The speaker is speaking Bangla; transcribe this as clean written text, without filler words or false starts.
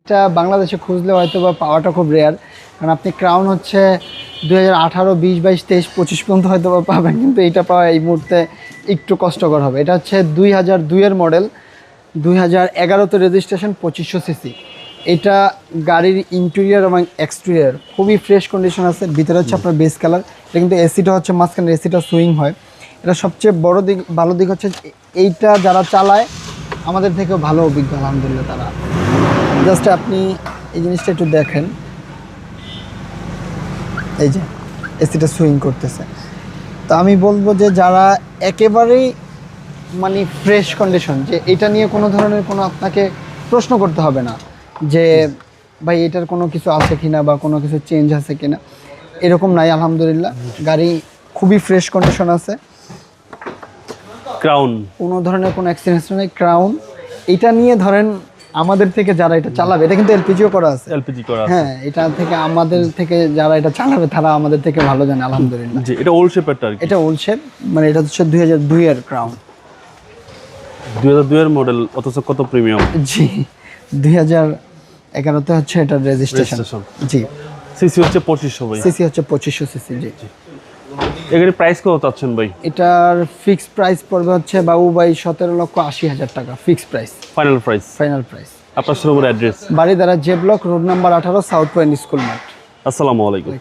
এটা বাংলাদেশে খুঁজলে হয়তো বা পাওয়াটা খুব রেয়ার, কারণ আপনি ক্রাউন হচ্ছে 2018, 20, 22, 23, 25 পর্যন্ত হয়তো বা পাবেন, কিন্তু এটা পাওয়া এই মুহূর্তে একটু কষ্টকর হবে। এটা হচ্ছে 2002-এর মডেল, 2011-তে রেজিস্ট্রেশন, 2500 সিসি। এটা গাড়ির ইন্টেরিয়র এবং এক্সটেরিয়র খুবই ফ্রেশ কন্ডিশন আছে। ভিতরে হচ্ছে আপনার বেস কালার। এটা কিন্তু এসিটা হচ্ছে মাঝখানে এসিটা সুইং হয়। এটা সবচেয়ে বড় দিক, ভালো দিক হচ্ছে এইটা যারা চালায় আমাদের থেকেও ভালো অভিজ্ঞ আলহামদুলিল্লাহ তারা। জাস্ট আপনি এই জিনিসটা একটু দেখেন, এই যে এসিটা সুইং করতেছে। তো আমি বলবো যে যারা একেবারেই মানে ফ্রেশ কন্ডিশন, যে এটা নিয়ে কোনো ধরনের কোনো আপনাকে প্রশ্ন করতে হবে না যে ভাই এটার কোনো কিছু আছে কিনা বা কোনো কিছু চেঞ্জ আছে কিনা, এরকম নাই আলহামদুলিল্লাহ। গাড়ি খুবই ফ্রেশ কন্ডিশন আছে। ক্রাউন কোনো ধরনের কোনো অ্যাক্সিডেন্ট নেই। ক্রাউন এটা নিয়ে ধরেন আমাদের থেকে যারা এটা চালাবে, এটা কিন্তু এলপিজিও করা আছে, এলপিজি করা আছে। হ্যাঁ, এটা থেকে আমাদের থেকে যারা এটা চালাবে তারা আমাদের থেকে ভালো জানে আলহামদুলিল্লাহ। জি, এটা ওল্ড শেপেরটা আর কি। এটা ওল্ড শেপ, মানে এটা হচ্ছে 2002-এর ক্রাউন। 2002 এর মডেল, অথচ কত প্রিমিয়াম। জি, 2011-তে হচ্ছে এটার রেজিস্ট্রেশন। জি, সিসি হচ্ছে 2500 ভাই। সিসি হচ্ছে 2500 সিসি। জি, এর প্রাইস কত চাচ্ছেন ভাই? এটার ফিক্সড প্রাইস পড়বে হচ্ছে বাবু ভাই 17,80,000 টাকা fixed price. Final price. Final price. আপনার শোরুমের address? Baridhara J block, road number 18, south point school মাঠ। আসসালামু আলাইকুম।